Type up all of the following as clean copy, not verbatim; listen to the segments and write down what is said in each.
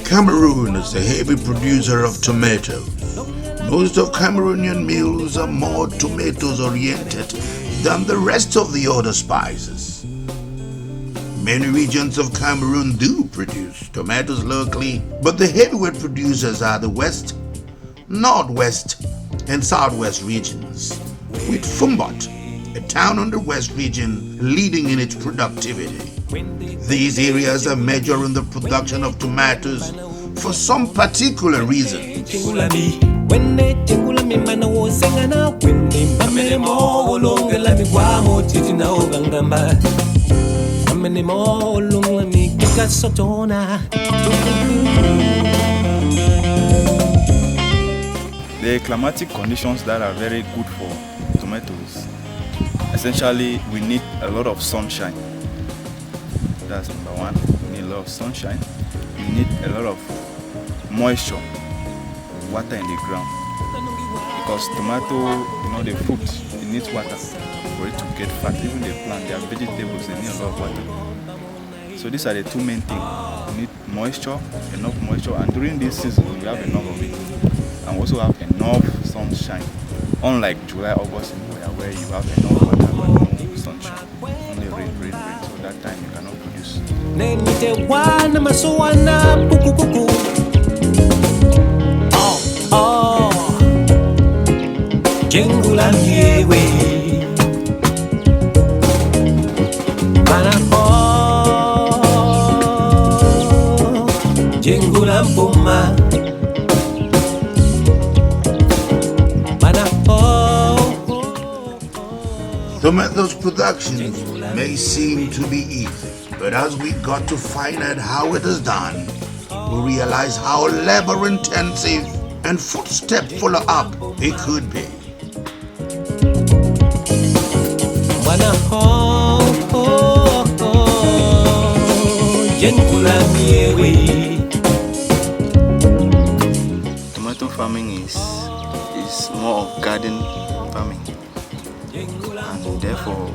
Cameroon is a heavy producer of tomatoes. Most of Cameroonian meals are more tomatoes oriented than the rest of the other spices. Many regions of Cameroon do produce tomatoes locally, but the heavyweight producers are the west, northwest, and southwest regions, with Fumbot, a town on the west region, leading in its productivity. These areas are major in the production of tomatoes for some particular reasons. The climatic conditions that are very good for tomatoes. Essentially, we need a lot of sunshine. That's number one. We need a lot of sunshine. We need a lot of moisture, water in the ground. Because tomato, the fruit, it needs water for it to get fat. Even the plant, their vegetables, they need a lot of water. So these are the two main things. We need moisture, enough moisture, and during this season, we have enough of it. And we also have enough sunshine. Unlike July, August in Muyuka, where you have enough water but no sunshine. Only rain. So that time you cannot produce. Tomatoes production may seem to be easy, but as we got to find out how it is done, we realize how labor intensive and footstep follow-up it could be. Tomato farming is more of garden farming, and therefore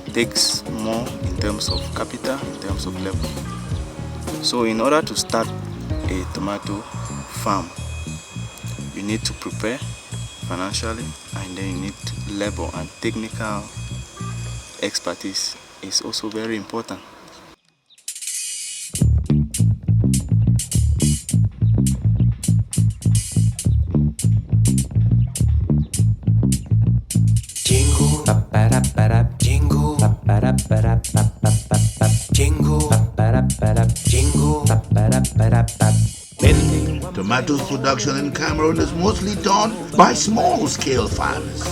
it takes more in terms of capital, in terms of labor. So in order to start a tomato farm, you need to prepare financially, and then you need labor, and technical expertise is also very important. Tomatoes production in Cameroon is mostly done by small-scale farmers.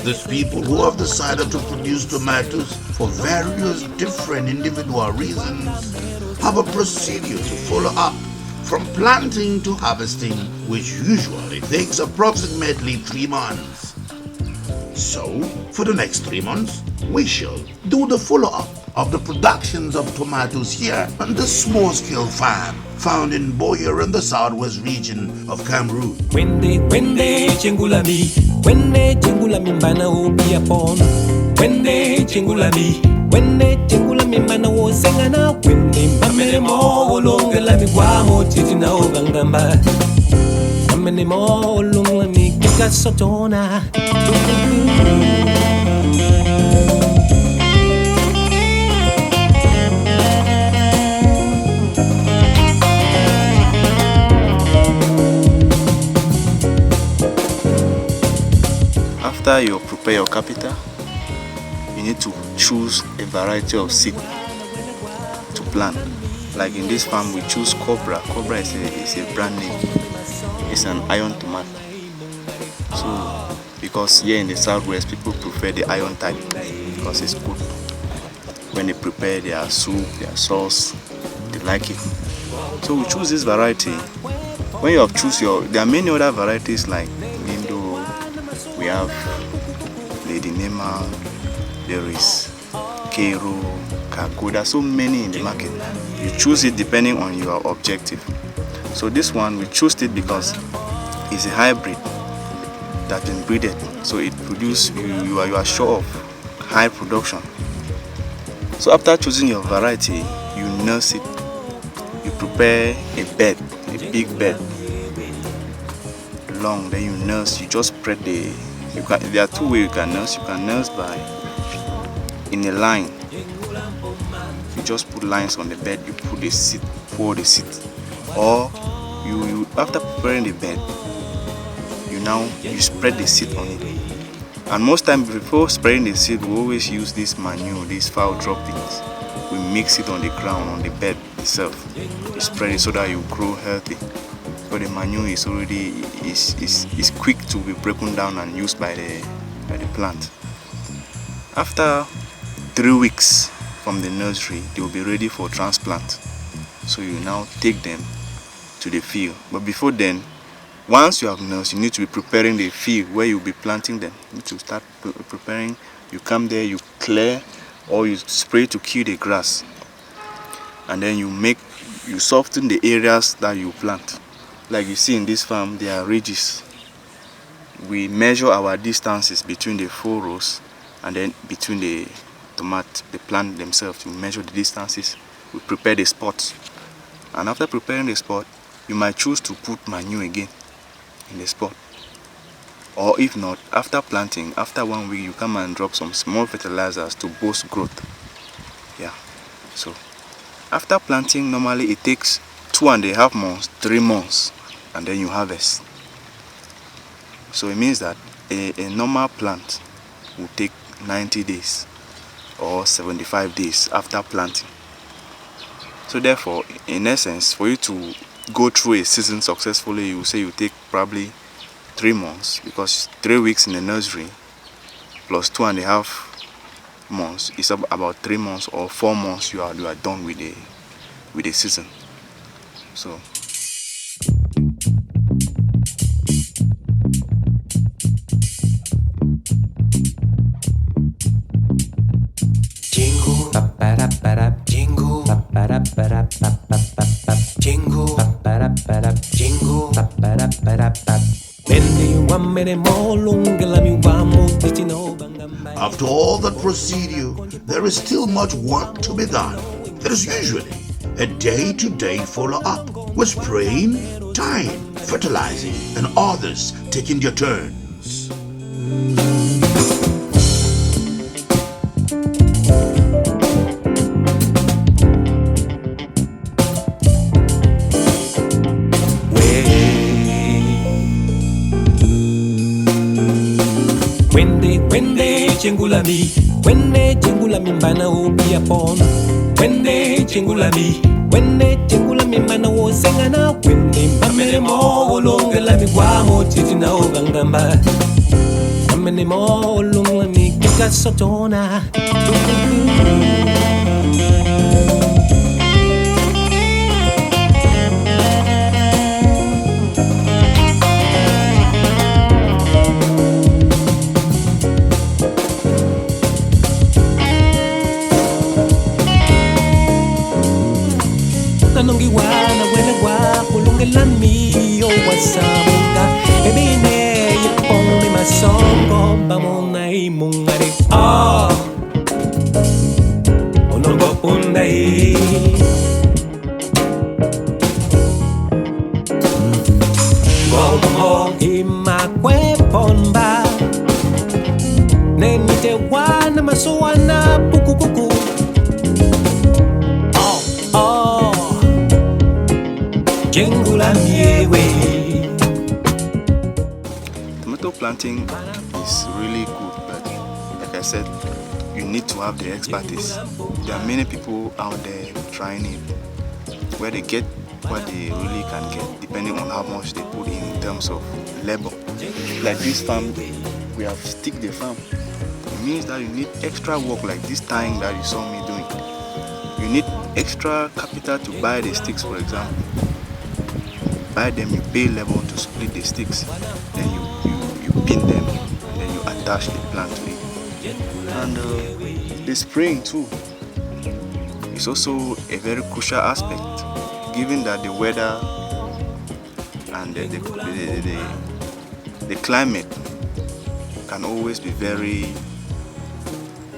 These people who have decided to produce tomatoes for various different individual reasons have a procedure to follow up from planting to harvesting, which usually takes approximately 3 months. So, for the next 3 months, we shall do the follow-up of the productions of tomatoes here on the small-scale farm found in Buea in the southwest region of Cameroon. After you prepare your capital, you need to choose a variety of seed to plant. Like in this farm, we choose Cobra. Cobra is a brand name. It's an iron tomato. So, because here in the southwest, people prefer the iron type because it's good. When they prepare their soup, their sauce, they like it. So we choose this variety. When you have there are many other varieties like Lindo, we have Lady Nema, there is Kero, Kako. There are so many in the market. You choose it depending on your objective. So this one, we chose it because it's a hybrid. that's been breeded, so it produce you are sure of high production. So after choosing your variety, you nurse it. You prepare a bed, a big bed, long. Then you nurse. You just spread the. There are two ways you can nurse. You can nurse by in a line. You just put lines on the bed. You put the seed, pour the seed, or you after preparing the bed, you spread the seed on it. And most times before spreading the seed, we always use this manure, these foul droppings. We mix it on the ground, on the bed itself. You spread it so that you grow healthy. But the manure is already is quick to be broken down and used by the plant. After 3 weeks from the nursery, they will be ready for transplant. So you now take them to the field. But before then, once you have nursed, you need to be preparing the field where you'll be planting them. You need to start preparing. You come there, you clear, or you spray to kill the grass. And then you soften the areas that you plant. Like you see in this farm, there are ridges. We measure our distances between the 4 rows and then between the plant themselves. We measure the distances. We prepare the spots. And after preparing the spot, you might choose to put manure again in the spot. Or if not, after planting, after 1 week, you come and drop some small fertilizers to boost growth. Yeah. So after planting, normally it takes 2.5 months, 3 months, and then you harvest. So it means that a normal plant will take 90 days or 75 days after planting. So therefore, in essence, for you to go through a season successfully, you say you take probably 3 months, because 3 weeks in the nursery plus 2.5 months is about 3 months or 4 months. You are done with the season. So jingle, jingle, jingle, jingle. After all that procedure, there is still much work to be done. There is usually a day-to-day follow-up with spraying, tying, fertilizing, and others taking their turns. Wende jengulami mbana upia pon. Wende jengulami mbana wo sengana. Wende mbamene mo olongelami kwa mo titi na ogangamba. Mbamene mo olongelami kika sotona. Nanongi wana wene wa kulungelami o wasamunga ebine yipone masongo bamona imungare onombo pundai gomo imakwe pomba nenite wana masuana pukupuku. Tomato planting is really good, but like I said, you need to have the expertise. There are many people out there trying it, where they get what they really can get, depending on how much they put in terms of labor. Like this farm, we have stick the farm. It means that you need extra work, like this tying that you saw me doing. You need extra capital to buy the sticks, for example. Buy them, you pay labor to split the sticks, then you pin them, and then you attach the plant to it. And the spraying too is also a very crucial aspect, given that the weather and the climate can always be very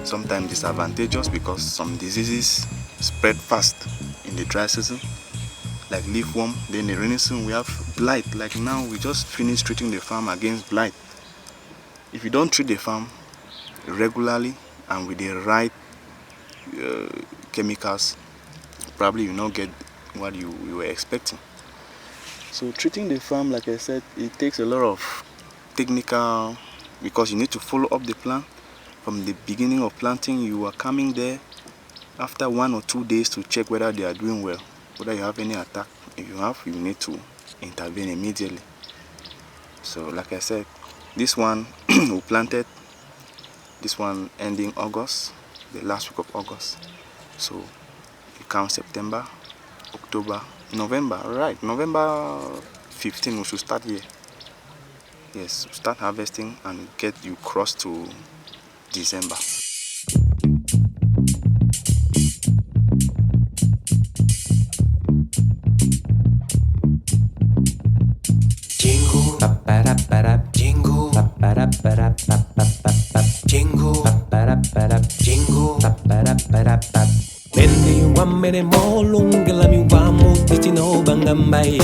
sometimes disadvantageous because some diseases spread fast in the dry season, like leafworm. Then the rainy season we have blight. Like now we just finished treating the farm against blight. If you don't treat the farm regularly and with the right chemicals, probably you not get what you were expecting. So treating the farm, like I said, it takes a lot of technical, because you need to follow up the plant from the beginning of planting. You are coming there after 1 or 2 days to check whether they are doing well, whether you have any attack. If you have, you need to intervene immediately. So like I said, this one we planted, this one ending August, the last week of August. So you count September, October, November, right? November 15 we should start here. Yes, start harvesting and get you cross to December. Jingle, jingle, jingle, jingle, Mende wamere molungela mi wamu titino bangambai.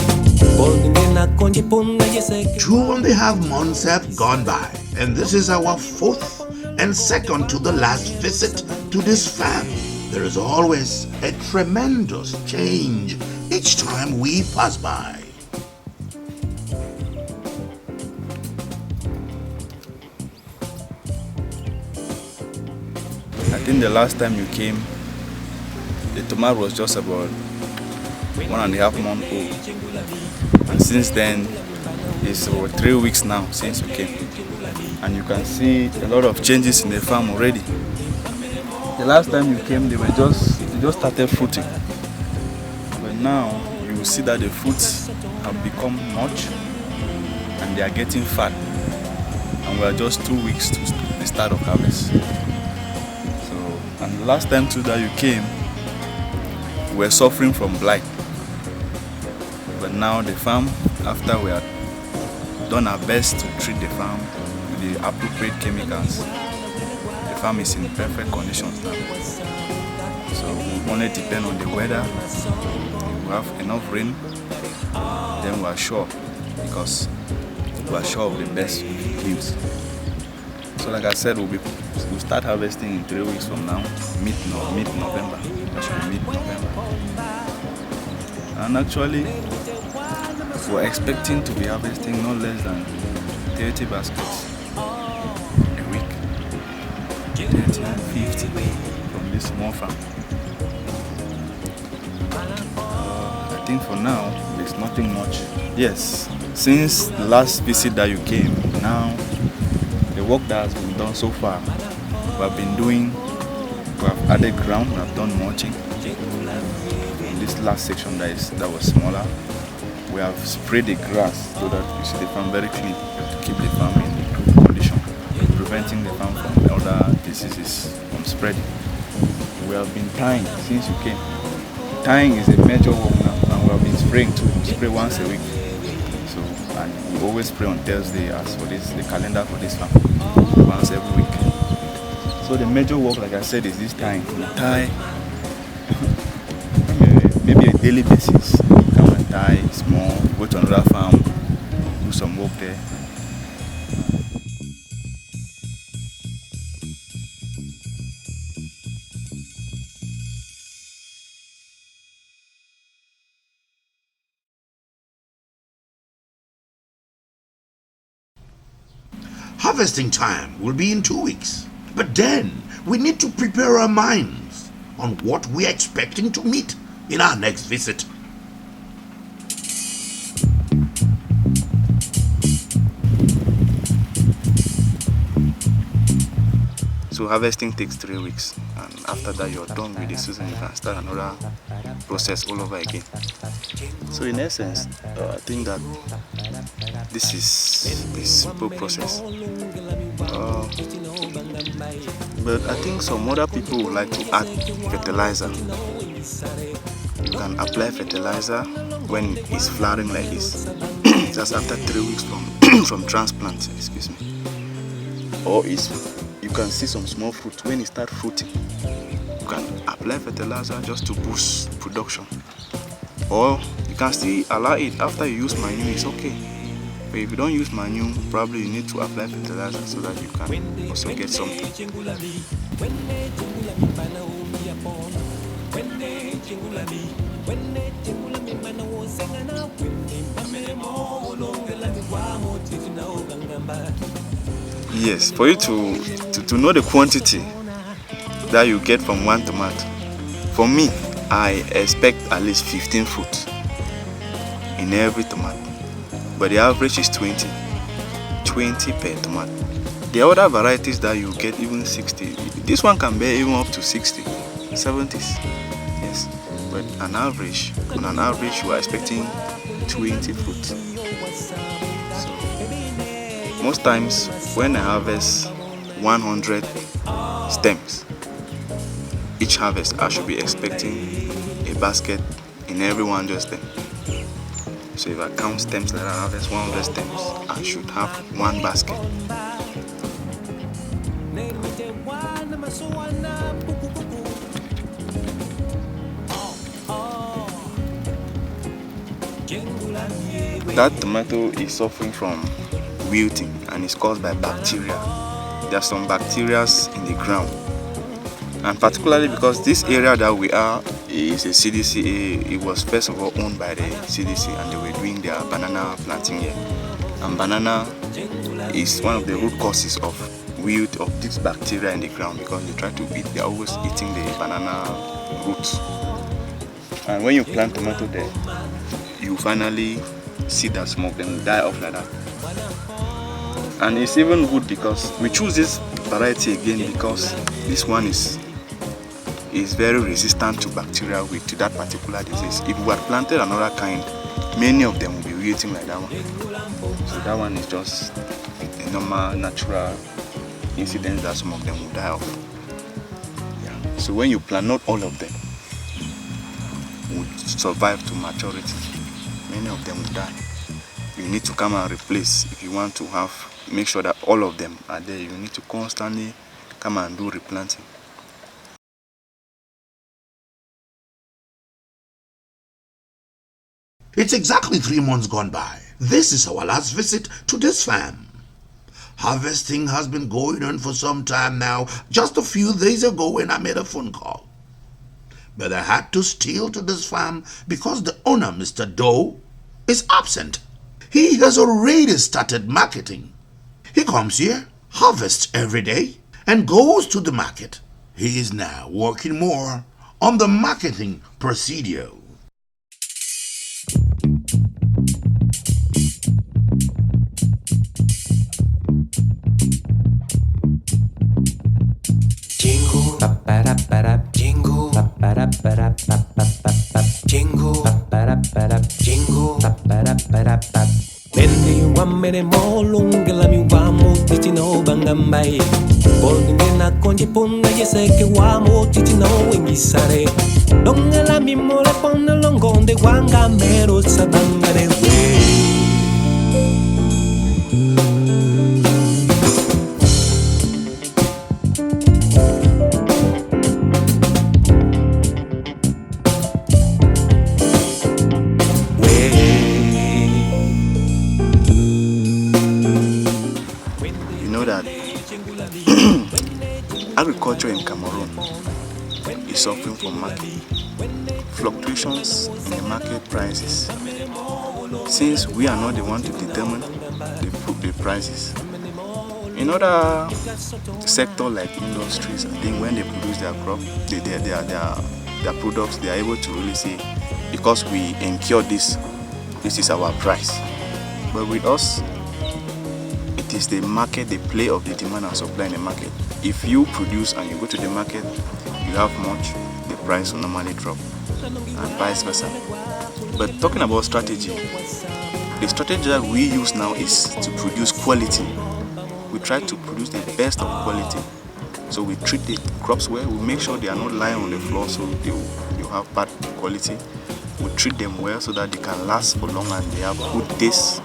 2.5 months have gone by, and this is our 4th and second to the last visit to this farm. There is always a tremendous change each time we pass by. I think the last time you came, the tomato was just about 1.5 months old, and since then it's over 3 weeks now since you came, and you can see a lot of changes in the farm already. The last time you came, they just started fruiting, but now you will see that the fruits have become much and they are getting fat, and we are just 2 weeks to the start of harvest. So, and the last time too that you came, we were suffering from blight, but now the farm, after we had done our best to treat the farm with the appropriate chemicals, the farm is in perfect conditions now. So we only depend on the weather. If we have enough rain, then we are sure, because we are sure of the best yields. So like I said, we'll start harvesting in 3 weeks from now, mid-November. That should be mid-November. And actually, we're expecting to be harvesting no less than 30 baskets a week. 30 and 50 from this small farm. I think for now, there's nothing much. Yes, since the last visit that you came, now the work that has been done so far, we have been doing, we have added ground, we have done mulching. In this last section that was smaller, we have sprayed the grass so that you see the farm very clean, to keep the farm in good condition, preventing the farm from other diseases from spreading. We have been tying since you came. Tying is a major work now, and we have been spraying too. We spray once a week. So, and we always spray on Thursday as for this, the calendar for this farm, once every week. So the major work, like I said, is this tying. We tie maybe a daily basis. Come and tie small, go to another farm, do some work there. Harvesting time will be in 2 weeks, but then we need to prepare our minds on what we are expecting to meet in our next visit. So harvesting takes 3 weeks, and after that you're done with the season, you can start another process all over again. So in essence, I think that this is a simple process. But I think some other people would like to add fertilizer. You can apply fertilizer when it's flowering like this. Just after 3 weeks from transplant, excuse me. or you can see some small fruit. When it starts fruiting, you can apply fertilizer just to boost production, or you can still allow it after you use manure. It's okay, but if you don't use manure, probably you need to apply fertilizer so that you can also get something. Yes, for you to know the quantity that you get from one tomato, for me, I expect at least 15 fruits in every tomato, but the average is 20 per tomato. The other varieties that you get even 60, this one can bear even up to 60, 70s, yes, but on an average you are expecting 20 fruits. So most times when I harvest 100 stems, each harvest I should be expecting a basket in every 100 stem. So if I count stems that I harvest 100 stems, I should have one basket. That tomato is suffering from wilting and it's caused by bacteria. There are some bacteria in the ground, and particularly because this area that we are is a CDC. It was first of all owned by the CDC, and they were doing their banana planting here. And banana is one of the root causes of wilt of this bacteria in the ground, because they try to eat. They're always eating the banana roots. And when you plant tomato there, you finally see that some of them die off like that. And it's even good because we choose this variety again because this one is very resistant to bacteria, to that particular disease. If we had planted another kind, many of them will be wilting like that one. So that one is just a normal, natural incident that some of them will die off. Yeah. So when you plant, not all of them will survive to maturity. Many of them will die. You need to come and replace. If you want to make sure that all of them are there, you need to constantly come and do replanting. It's exactly 3 months gone by. This is our last visit to this farm. Harvesting has been going on for some time now. Just a few days ago when I made a phone call. But I had to steal to this farm because the owner, Mr. Doe, is absent. He has already started marketing. He comes here, harvests every day, and goes to the market. He is now working more on the marketing procedure. Jingle, jingle, jingle, jingle, Mendi wamene molungela mi wamo titi no bangambai. Bolde na konje pona yeseke wamo titi no wengisare. Dongela mi mole pona longonde wanga mero sabangare we. Agriculture in Cameroon is suffering from market fluctuations in the market prices. Since we are not the one to determine the prices, in other sectors like industries, I think when they produce their crop, their products, they are able to really say, because we incur this is our price. But with us, it is the market, the play of the demand and supply in the market. If you produce and you go to the market, you have much, the price will normally drop, and vice versa. But talking about strategy, the strategy that we use now is to produce quality. We try to produce the best of quality. So we treat the crops well, we make sure they are not lying on the floor so you have bad quality. We treat them well so that they can last for long and they have good taste.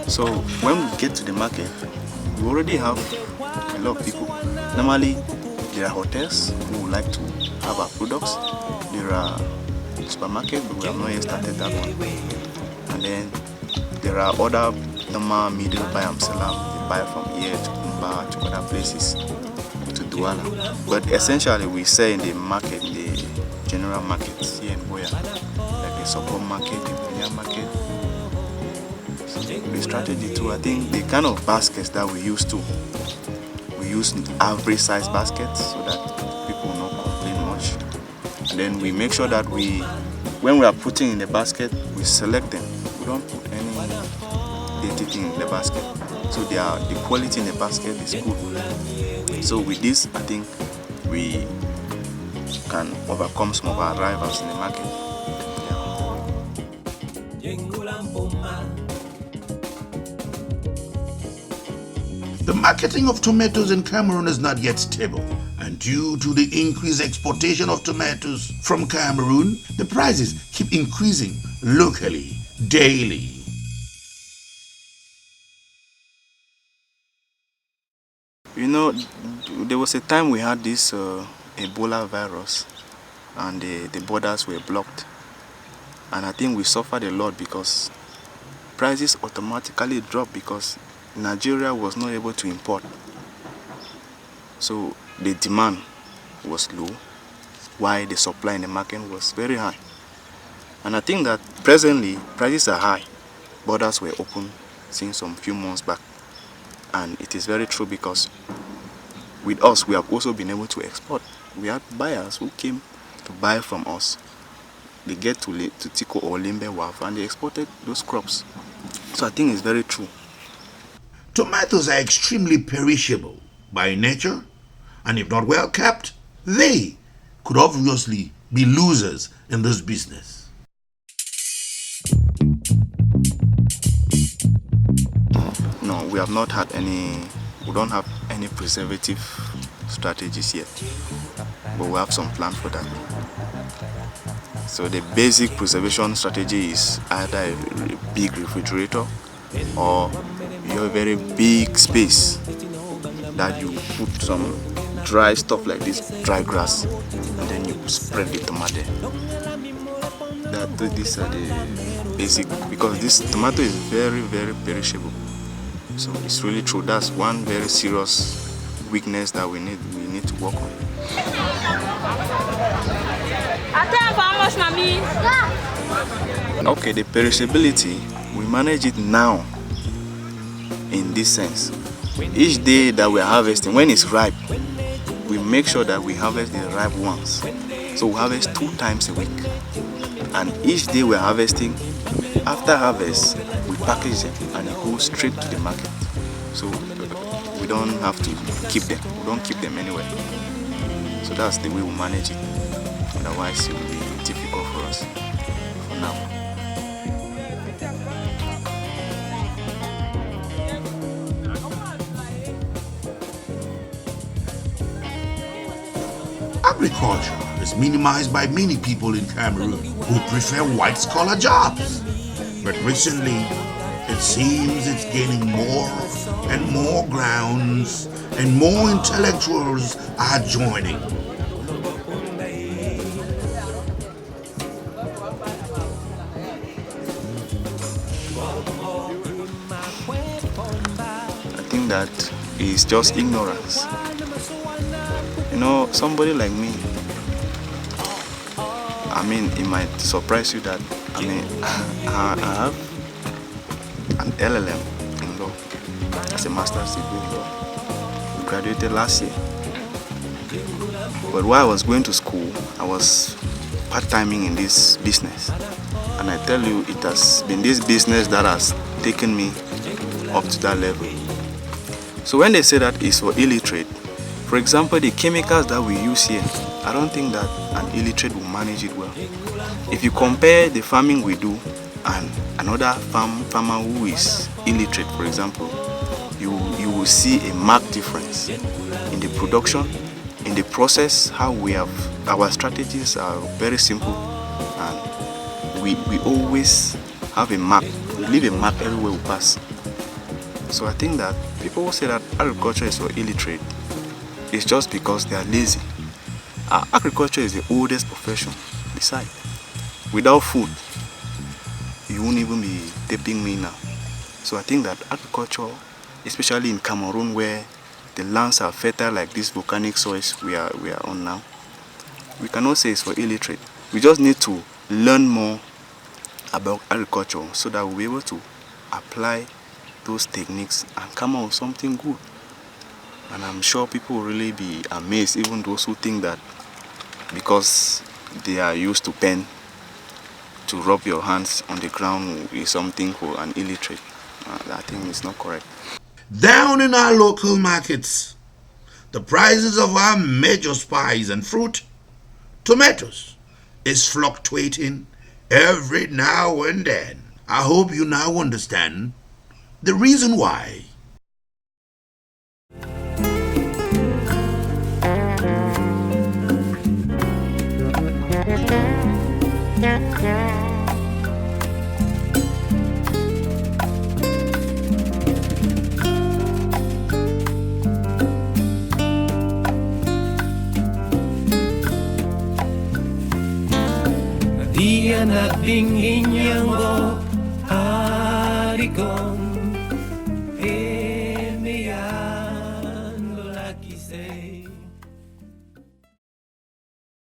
So when we get to the market, we already have a lot of people. Normally, there are hotels who would like to have our products. There are supermarkets, but we have not yet started that one. And then there are other normal middle buy and seller. They buy from here to Kumba to other places, to Douala. But essentially, we sell in the market, the general markets here in Buea, like the support market, the Buea Market. So the strategy too, I think the kind of baskets that we use too, we use average size baskets so that people will not complain much. And then we make sure that when we are putting in the basket, we select them. We don't put any dirty thing in the basket. So the quality in the basket is good. So with this, I think we can overcome some of our rivals in the market. The marketing of tomatoes in Cameroon is not yet stable, and due to the increased exportation of tomatoes from Cameroon, the prices keep increasing locally, daily. You know, there was a time we had this Ebola virus, and the borders were blocked. And I think we suffered a lot because prices automatically dropped because Nigeria was not able to import. So the demand was low, while the supply in the market was very high. And I think that presently prices are high. Borders were open since some few months back. And it is very true because with us, we have also been able to export. We had buyers who came to buy from us. They get to Tiko or Limbe Waf and they exported those crops. So I think it's very true. Tomatoes are extremely perishable by nature, and if not well kept, they could obviously be losers in this business. No, we have not had we don't have any preservative strategies yet, but we have some plan for that. So the basic preservation strategy is either a big refrigerator or you have a very big space that you put some dry stuff like this, dry grass, and then you spread the tomato. These are the basic, because this tomato is very, very perishable. So it's really true. That's one very serious weakness that we need to work on. Okay, the perishability, we manage it now in this sense. Each day that we're harvesting, when it's ripe, we make sure that we harvest the ripe ones. So we harvest 2 times a week. And each day we're harvesting, after harvest, we package them and it goes straight to the market. So we don't have to keep them. We don't keep them anywhere. So that's the way we manage it. Otherwise, it will be difficult for us for now. Agriculture is minimized by many people in Cameroon who prefer white-collar jobs. But recently, it seems it's gaining more and more grounds, and more intellectuals are joining. I think that is just ignorance. You know, somebody like me, I mean, it might surprise you that, I have an LLM in law as a master's degree in law. We graduated last year. But while I was going to school, I was part-timing in this business. And I tell you, it has been this business that has taken me up to that level. So when they say that it's for illiterate, for example, the chemicals that we use here, I don't think that an illiterate will manage it well. If you compare the farming we do and another farmer who is illiterate, for example, you will see a marked difference in the production, in the process. How we have our strategies are very simple, and we always have a mark. We leave a mark everywhere we pass. So I think that people who say that agriculture is for illiterate, it's just because they are lazy. Agriculture is the oldest profession. Besides, without food, you won't even be taping me now. So I think that agriculture, especially in Cameroon, where the lands are fertile like these volcanic soils we are on now, we cannot say it's for illiterate. We just need to learn more about agriculture so that we'll be able to apply those techniques and come out with something good. And I'm sure people will really be amazed, even those who think that because they are used to pen, to rub your hands on the ground is something for an illiterate. I think it's not correct. Down in our local markets, the prices of our major spice and fruit, tomatoes, is fluctuating every now and then. I hope you now understand the reason why. Dia na dingin yango hariko